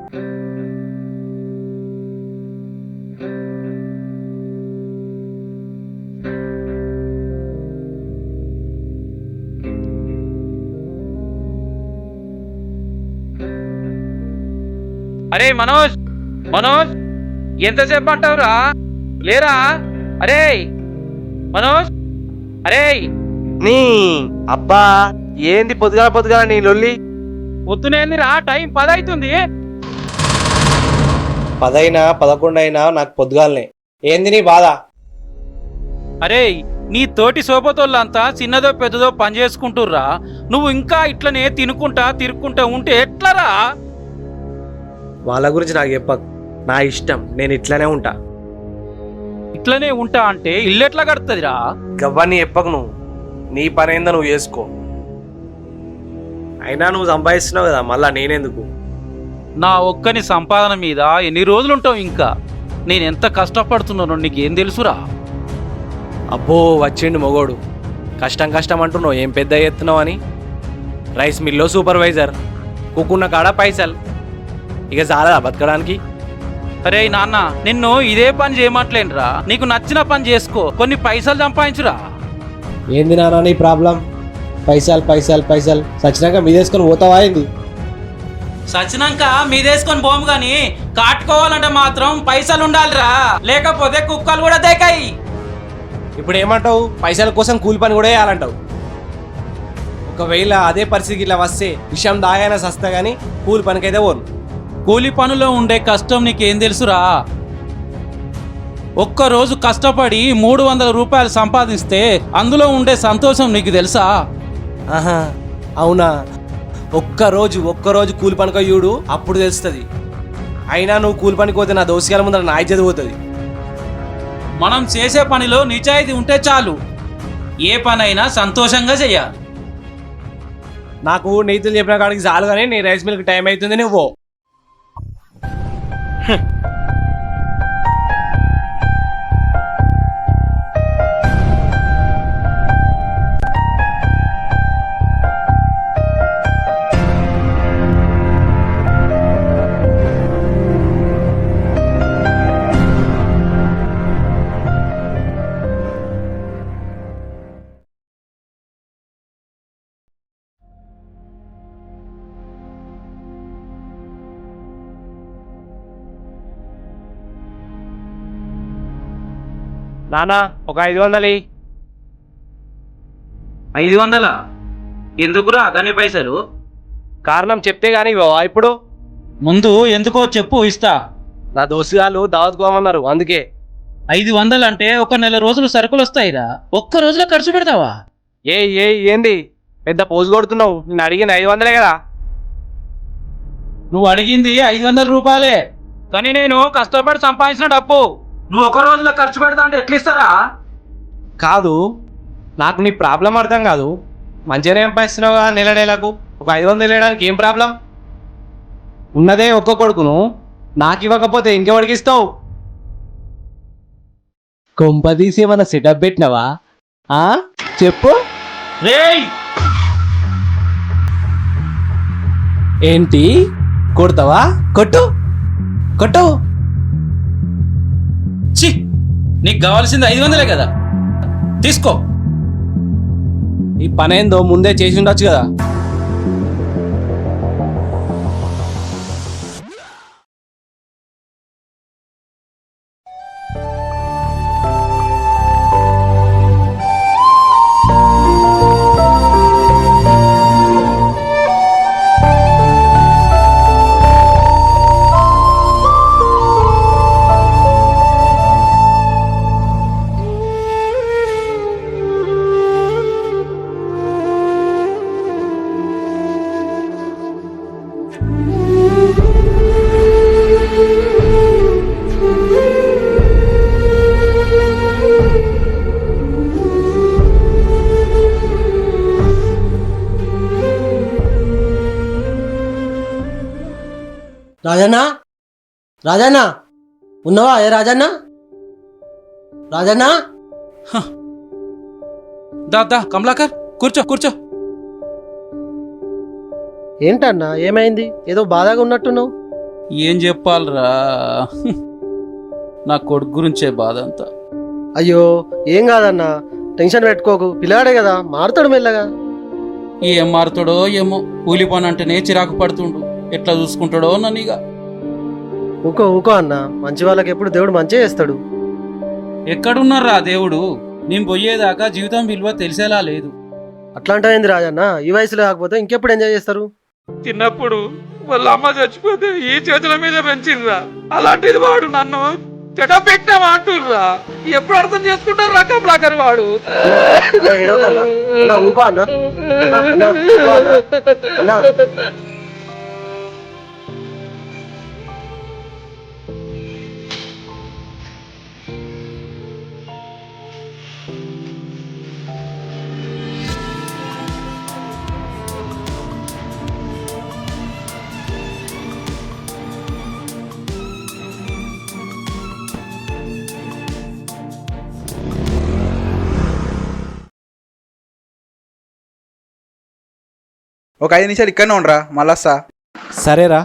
అరే మనోజ్, మనోజ్ ఎంతసేపు అంటావురా? లేరా? అరే మనోజ్, అరే నీ అబ్బా ఏంది పొద్దుగాల పొద్దుగాల నీ లొల్లి? పొద్దునేందిరా? టైం 10 అవుతుంది. 10 అయినా 11 అయినా నాకు పొద్దుగాలనే. ఏంది నీ బాధ? అరే నీ తోటి సోపతోళ్ళంతా చిన్నదో పెద్దదో పని చేసుకుంటుర్రా, నువ్వు ఇంకా ఇట్లనే తినుకుంటా తిరుక్కుంటా ఉంటే ఎట్లరా? వాళ్ళ గురించి నాకు చెప్పకు, నా ఇష్టం, నేను ఇట్లనే ఉంటా. ఇట్లనే ఉంటా అంటే ఇల్లు ఎట్లా కడుతుందిరా? గవ్వని చెప్పకు నువ్వు, నీ పని ఏందో నువ్వు చేసుకో. అయినా నువ్వు సంపాదిస్తున్నావు కదా, మళ్ళా నేనెందుకు? నా ఒక్కని సంపాదన మీద ఎన్ని రోజులుంటావు ఇంకా? నేను ఎంత కష్టపడుతున్నానో నీకేం తెలుసురా? అబ్బో వచ్చిండు మొగోడు. కష్టం కష్టం అంటున్నావు, ఏం పెద్ద ఎత్తున్నావు అని. రైస్ మిల్లో సూపర్వైజర్, కుక్కున్న కాడ పైసలు, ఇక చాలా బతకడానికి. అరే నాన్న, నిన్ను ఇదే పని చేయమట్లేనురా, నీకు నచ్చిన పని చేసుకో, కొన్ని పైసలు సంపాదించురా. ఏంది నాన్న నీ ప్రాబ్లం? పైసలు పైసలు పైసలు సచ్చినాక మీదేసుకొని పోతావా ఏంది? సచ్చినాక మీదేసుకొని పోము గాని కాటుకోవాలంటే మాత్రం పైసలు ఉండాలిరా, లేకపోతే కుక్కలు కూడా దేకాయి. ఇప్పుడు ఏమంటావు? పైసల కోసం కూలి పని కూడా చేయాలంటావు. ఒకవేళ అదే పరిస్థితికి ఇట్లా వస్తే విషయం దాగైనా సస్తా కానీ కూలి పనికైతే పోను. కూలి పనులో ఉండే కష్టం నీకేం తెలుసురా? ఒక్కరోజు కష్టపడి 300 రూపాయలు సంపాదిస్తే అందులో ఉండే సంతోషం నీకు తెలుసా? ఆహా అవునా? ఒక్కరోజు కూలి పనికి చూడు, అప్పుడు తెలుస్తుంది. అయినా నువ్వు కూలి పనికి పోతే నా దోసిగాల ముందర నా ఇజ్జత్ పోతుంది. మనం చేసే పనిలో నిజాయితీ ఉంటే చాలు, ఏ పనైనా సంతోషంగా చేయాలి. నాకు నీతులు చెప్పిన కాడికి చాలు కానీ నీ రైస్ మిల్క్ టైం అవుతుంది, నువ్వు. నానా ఒక 500. 500? ఎందుకురా దాని పైసలు? కారణం చెప్తే గానీ ఇవ్వవా ఇప్పుడు? ముందు ఎందుకో చెప్పు, ఇస్తా. నా దోస్తుగాళ్ళు దావత్ కోమన్నారు, అందుకే. 500 అంటే ఒక నెల రోజులు సరుకులు వస్తాయిరా, ఒక్క రోజులో ఖర్చు పెడతావా? ఏంది పెద్ద పోజు కొడుతున్నావు? నేను అడిగిన 500 కదా. నువ్వు అడిగింది 500 రూపాయలే, కానీ నేను కష్టపడి సంపాదించిన డబ్బు నువ్వు ఒక రోజులో ఖర్చు పెడతా అంటే ఎట్లా ఇస్తారా? కాదు, నాకు నీ ప్రాబ్లం అర్థం కాదు. మంచిగానే సంపాదిస్తున్నావు కదా నెలకు, ఒక 500 వేయడానికి ఏం ప్రాబ్లం? ఉన్నదే ఒక్క కొడుకును, నాకు ఇవ్వకపోతే ఇంకెవడికి ఇస్తావు? కొంపదీసి ఏమన్నా సెటప్ పెట్టినావా? చెప్పు. రేయ్ ఏంటి కొడతావా? కొట్టు కొట్టు. చి, నీకు కావాల్సింది 500 కదా, తీసుకో. ఈ పని ఏందో ముందే చేసి ఉండొచ్చు కదా. రాజన్న, రాజన్న ఉన్నావా? ఏ రాజన్న, రాజన్న. దా కమలాకర్, కూర్చో కూర్చో. ఏంటన్నా ఏమైంది? ఏదో బాధగా ఉన్నట్టున్నావు. ఏం చెప్పాలరా నా కొడుకు గురించే బాధ అంతా. అయ్యో ఏం కాదన్నా, టెన్షన్ పెట్టుకోకు, పిల్లాడే కదా మారుతాడు మెల్లగా. ఏం మారుతాడో ఏమో, కూలి పని అంటేనే చిరాకు పడుతుండు, ఎట్లా చూసుకుంటాడో నన్నిగా. ఊకో ఊకో అన్న, మంచి వాళ్ళకి ఎప్పుడు దేవుడు మంచిగా చేస్తాడు. ఎక్కడున్నారా దేవుడు? నేను పోయేదాకా జీవితం విలువ తెలిసేలా లేదు. అట్లాంటిది రాజన్న, ఈ వయసులో కాకపోతే ఇంకెప్పుడు ఎంజాయ్ చేస్తారు? చిన్నప్పుడు వాళ్ళ అమ్మ చచ్చిపోతే ఈ చేతుల మీద పెంచిండ్రా, అలాంటిది వాడు నన్ను చెడ పెట్టామా అంటుర్రా. ఎప్పుడు అర్థం చేసుకుంటారు రకం లాకర్ వాడు. అన్నా, ఊకో అన్న. అన్నా, ఊకో అన్న. అన్నా. ఒక 5 నిమిషాలు ఇక్కడనే ఉండరా, మళ్ళా వస్తా. సరేరా.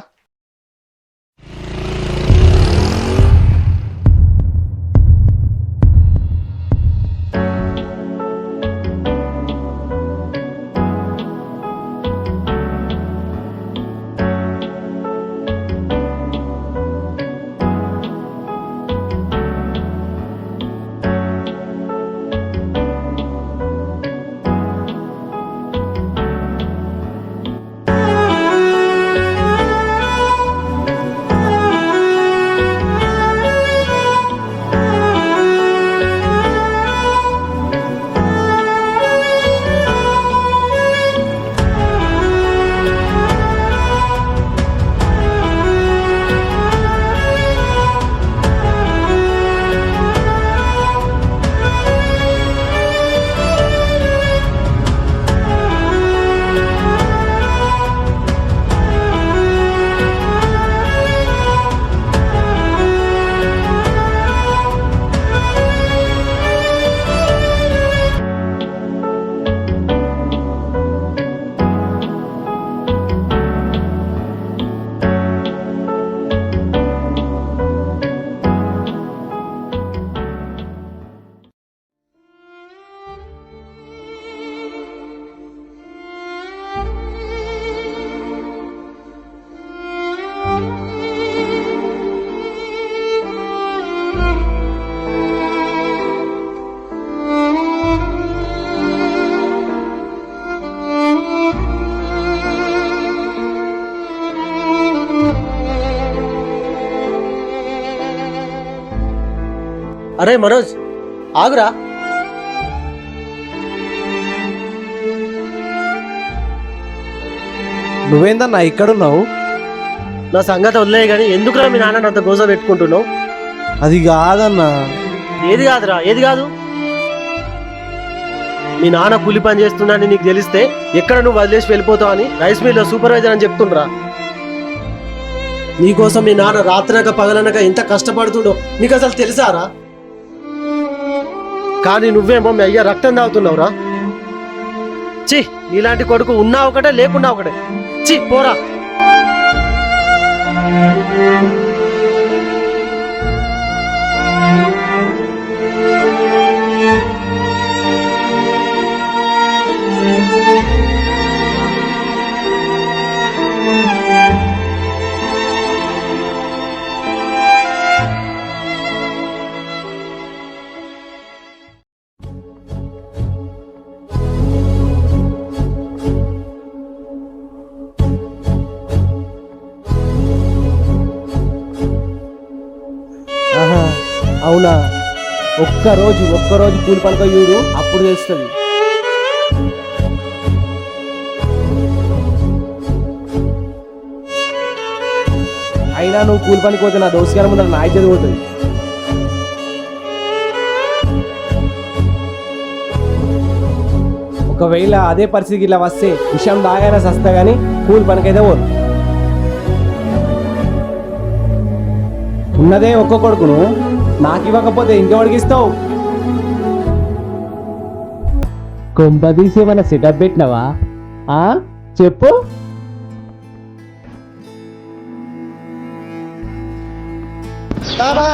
అరే మనోజ్, ఆగురా. నువ్వేందన్నా ఇక్కడున్నావు? నా సంగతి వదిలే గానీ ఎందుకురా మీ నాన్న అంత గోస పెట్టుకుంటున్నావు? అది కాదన్నా. ఏది కాదురా, ఏది కాదు? మీ నాన్న కూలి పని చేస్తున్నాడని నీకు తెలిస్తే ఎక్కడ నువ్వు వదిలేసి వెళ్ళిపోతావు అని రైస్ మిల్లో సూపర్వైజర్ అని చెప్తుండ్రా. నీకోసం మీ నాన్న రాత్రనక పగలనక ఎంత కష్టపడుతుండో నీకు అసలు తెలుసారా? కానీ నువ్వేమో మీ అయ్య రక్తం తాగుతున్నావురా. చి, నీలాంటి కొడుకు ఉన్నా ఒకటే లేకున్నా ఒకటే. చి, పోరా. ఆహా, అవునా? ఒక్కరోజు కూలి పనుక చూడు, అప్పుడు తెలుస్తుంది. అయినా నువ్వు కూలి పనికి పోతే నా దోసుగారి ముందర నా ఇజ్జత్ పోతుంది. ఒకవేళ అదే పరిస్థితికి ఇలా వస్తే విషయం దాగైనా సస్తా కానీ కూలి పనికైతే పోదు. ఉన్నదే ఒక్క కొడుకును, నాకు ఇవ్వకపోతే ఇంకెవడికి ఇస్తావు? కొంప తీసి ఏమైనా సెటప్ పెట్టినవా? చెప్పు. బాబా